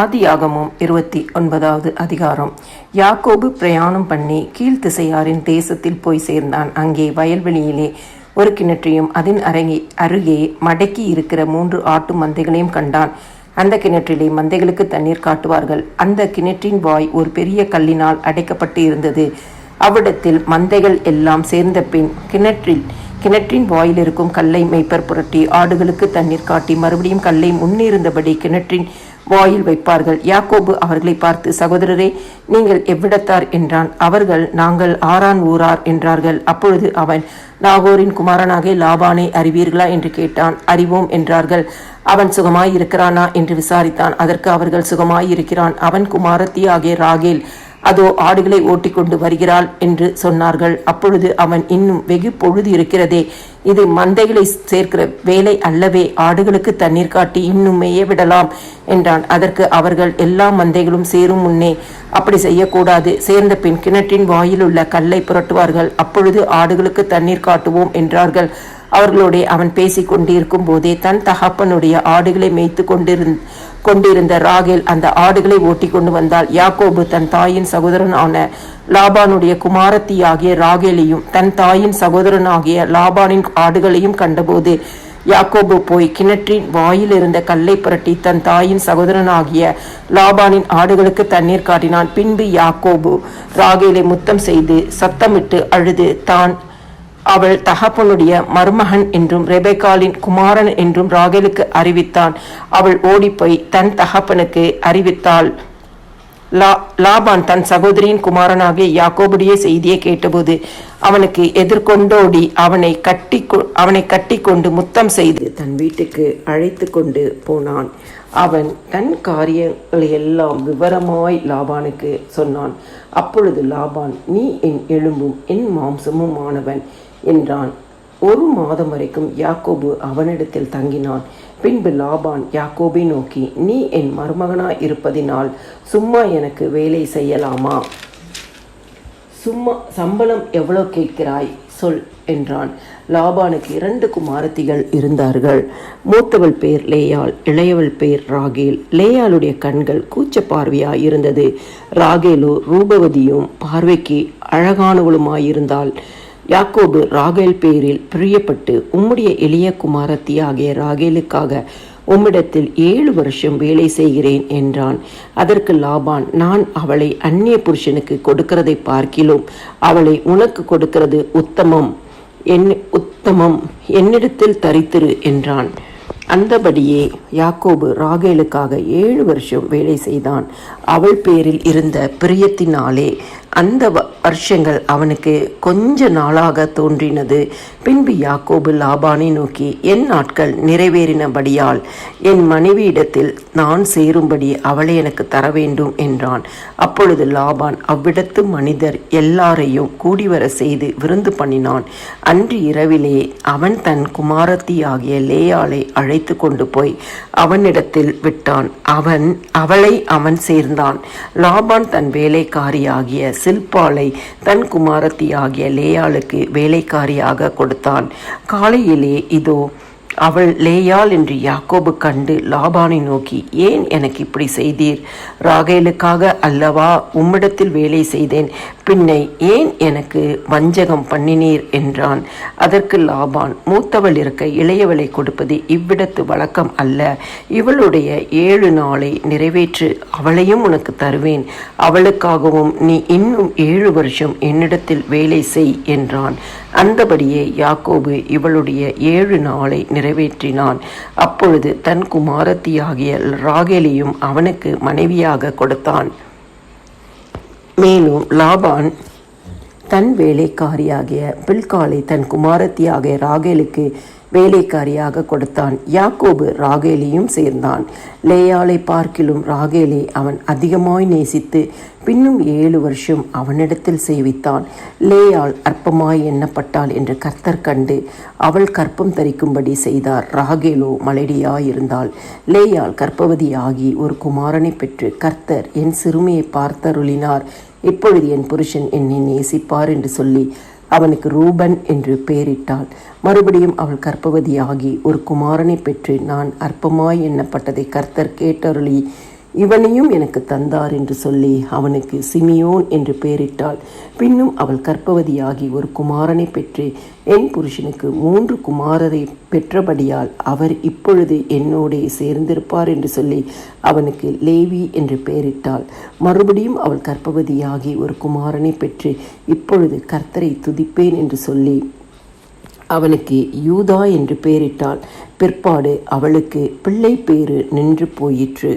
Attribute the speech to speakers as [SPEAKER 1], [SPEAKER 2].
[SPEAKER 1] ஆதியாகமம் 29வது அதிகாரம். யாக்கோபு பிரயாணம் பண்ணி கீழ்த்திசையாரின் தேசத்தில் போய் சேர்ந்தான். அங்கே வயல்வெளியிலே ஒரு கிணற்றையும் அதன் அருகே மடக்கி இருக்கிற 3 ஆட்டு மந்தைகளையும் கண்டான். அந்த கிணற்றிலே மந்தைகளுக்கு தண்ணீர் காட்டுவார்கள். அந்த கிணற்றின் வாய் ஒரு பெரிய கல்லினால் அடைக்கப்பட்டு இருந்தது. அவ்விடத்தில் மந்தைகள் எல்லாம் சேர்ந்த பின் கிணற்றின் வாயில் இருக்கும் கல்லை மேய்ப்பர் புரட்டி ஆடுகளுக்கு தண்ணீர் காட்டி மறுபடியும் கல்லை முன்னிருந்தபடி கிணற்றின் வாயில் வைப்பார்கள். யாக்கோபு அவர்களை பார்த்து, சகோதரரே, நீங்கள் எவ்விடத்தார் என்றான். அவர்கள், நாங்கள் ஆரான் ஊரார் என்றார்கள். அப்பொழுது அவன், நாகோரின் குமாரனாகிய லாபானை அறிவீர்களா என்று கேட்டான். அறிவோம் என்றார்கள். அவன் சுகமாய் இருக்கிறானா என்று விசாரித்தான். அதற்கு அவர்கள், சுகமாய் இருக்கிறான். அவன் குமாரத்தி ஆகிய ராகேல் அதோ ஆடுகளை ஓட்டிக்கொண்டு வருகிறாள் என்று சொன்னார்கள். அப்பொழுது அவன், இன்னும் வெகு பொழுது இருக்கிறதே, இது மந்தைகளை சேர்க்கிற வேலை அல்லவே, ஆடுகளுக்கு தண்ணீர் காட்டி இன்னும் மேய விடலாம் என்றான். அதற்கு அவர்கள், எல்லா மந்தைகளும் சேரும் முன்னே அப்படி செய்யக்கூடாது. சேர்ந்த பின் கிணற்றின் வாயில் உள்ள கல்லை புரட்டுவார்கள். அப்பொழுது ஆடுகளுக்கு தண்ணீர் காட்டுவோம் என்றார்கள். அவர்களோட அவன் பேசி கொண்டிருக்கும் போதே தன் தகப்பனுடைய ஆடுகளை மேய்த்து கொண்டிருந்த ராகேல் அந்த ஆடுகளை ஓட்டி கொண்டு வந்தாள். யாக்கோபு தன் தாயின் சகோதரனான லாபானுடைய குமாரத்தி ஆகிய ராகேலையும் தன் தாயின் சகோதரனாகிய லாபானின் ஆடுகளையும் கண்டபோது யாக்கோபு போய் கிணற்றின் வாயில் இருந்த கல்லை புரட்டி தன் தாயின் சகோதரனாகிய லாபானின் ஆடுகளுக்கு தண்ணீர் காட்டினான். பின்பு யாக்கோபு ராகேலை முத்தம் செய்து சத்தமிட்டு அழுது தான் அவள் தகப்பனுடைய மருமகன் என்றும் ரெபெக்காளின் குமாரன் என்றும் ராகேலுக்கு அறிவித்தான். அவள் ஓடிப்போய் தன் தகப்பனுக்கு அறிவித்தாள். லாபான் தன் சகோதரியின் குமாரனாகிய யாக்கோபுடைய செய்தியை கேட்டபோது அவனுக்கு எதிர்கொண்டோடி அவனை கட்டி கொண்டு முத்தம் செய்து தன் வீட்டுக்கு அழைத்து கொண்டு போனான். அவன் தன் காரியங்களை எல்லாம் விவரமாய் லாபானுக்கு சொன்னான். அப்பொழுது லாபான், நீ என் எலும்பும் என் மாம்சமும் ஆனவன் என்றான். 1 மாதம் வரைக்கும் யாக்கோபு அவனிடத்தில் தங்கினான். பின்பு லாபான் யாக்கோபை நோக்கி, நீ என் மருமகனாய் இருப்பதினால் சும்மா எனக்கு வேலை செய்யலாமா? சும்மா சம்பளம் எவ்வளவு கேட்கிறாய் சொல் என்றான். லாபானுக்கு 2 குமாரத்திகள் இருந்தார்கள். மூத்தவள் பேர் லேயாள், இளையவள் பேர் ராகேல். லேயாளுடைய கண்கள் கூச்ச பார்வையாய் இருந்தது. ராகேலோ ரூபவதியும் பார்வைக்கு அழகானவளுமாயிருந்தாள். யாக்கோபு ராகேல் பேரில் பிரியப்பட்டு, உம்முடைய எளிய குமாரத்தி ஆகிய ராகேலுக்காக உம்மிடத்தில் 7 வருஷம் வேலை செய்கிறேன் என்றான். அதற்கு லாபான், நான் அவளை அந்நிய புருஷனுக்கு கொடுக்கிறதை பார்க்கிலும் அவளை உனக்கு கொடுக்கிறது உத்தமம், என்னிடத்தில் தரித்திரு என்றான். அந்தபடியே யாக்கோபு ராகேலுக்காக 7 வருஷம் வேலை செய்தான். அவள் பேரில் இருந்த பிரியத்தினாலே அந்த வருஷங்கள் அவனுக்கு கொஞ்ச நாளாக தோன்றினது. பின்பு யாக்கோபு லாபானை நோக்கி, என் நாட்கள் நிறைவேறினபடியால் என் மனைவியிடத்தில் நான் சேரும்படி அவளை எனக்கு தர வேண்டும் என்றான். அப்பொழுது லாபான் அவ்விடத்து மனிதர் எல்லாரையும் கூடிவர செய்து விருந்து பண்ணினான். அன்று இரவிலே அவன் தன் குமாரத்தி ஆகிய லேயாளை அழைத்து கொண்டு போய் அவனிடத்தில் விட்டான். அவளை அவன் சேர்ந்தான். லாபான் தன் வேலைக்காரியாகிய சில்பாளை தன் குமாரத்தி ஆகிய லேயாளுக்கு வேலைக்காரியாக கொடுத்தான். காலையிலே இதோ அவள் லேயாள் என்று யாக்கோபு கண்டு லாபானை நோக்கி, ஏன் எனக்கு இப்படி செய்தீர்? ராகேலுக்காக அல்லவா உம்மிடத்தில் வேலை செய்தேன், பின்னை ஏன் எனக்கு வஞ்சகம் பண்ணினீர் என்றான். அதற்கு லாபான், மூத்தவள் இருக்க இளையவளை கொடுப்பது இவ்விடத்து வழக்கம் அல்ல. இவளுடைய 7 நாளை நிறைவேற்று, அவளையும் உனக்கு தருவேன். அவளுக்காகவும் நீ இன்னும் 7 வருஷம் என்னிடத்தில் வேலை செய் என்றான். அந்தபடியே யாக்கோபு இவளுடைய 7 நாளை நிறைவேற்றினான். அப்பொழுது தன் குமாரத்தியாகிய ராகேலையும் அவனுக்கு மனைவியாக கொடுத்தான். மேலும் லாபான் தன் வேலைக்காரியாகிய பில்காலை தன் குமாரத்தியாகிய ராகேலுக்கு வேலைக்காரியாக கொடுத்தான். யாக்கோபு ராகேலையும் சேர்ந்தான். லேயாளை பார்க்கிலும் ராகேலை அவன் அதிகமாய் நேசித்து பின்னும் 7 வருஷம் அவனிடத்தில் சேவித்தான். லேயாள் அற்பமாய் எண்ணப்பட்டாள் என்று கர்த்தர் கண்டு அவள் கற்பம் தரிக்கும்படி செய்தார். ராகேலோ மலடியாயிருந்தாள். லேயாள் கர்ப்பவதியாகி ஒரு குமாரனை பெற்று, கர்த்தர் என் சிறுமியை பார்த்தருளினார், இப்பொழுது என் புருஷன் என்னை நேசிப்பார் என்று சொல்லி அவனுக்கு ரூபன் என்று பெயரிட்டாள். மறுபடியும் அவள் கர்ப்பவதியாகி ஒரு குமாரனை பெற்று, நான் அற்பமாய் எண்ணப்பட்டதை கர்த்தர் கேட்டருளி இவனையும் எனக்கு தந்தார் என்று சொல்லி அவனுக்கு சிமியோன் என்று பெயரிட்டாள். பின்னும் அவள் கர்ப்பவதியாகி ஒரு குமாரனை பெற்று, என் புருஷனுக்கு 3 குமாரரை பெற்றபடியால் அவர் இப்பொழுது என்னோடே சேர்ந்திருப்பார் என்று சொல்லி அவனுக்கு லேவி என்று பெயரிட்டாள். மறுபடியும் அவள் கர்ப்பவதியாகி ஒரு குமாரனை பெற்று, இப்பொழுது கர்த்தரை துதிப்பேன் என்று சொல்லி அவனுக்கு யூதா என்று பெயரிட்டாள். பிற்பாடு அவளுக்கு பிள்ளை பேறு நின்று போயிற்று.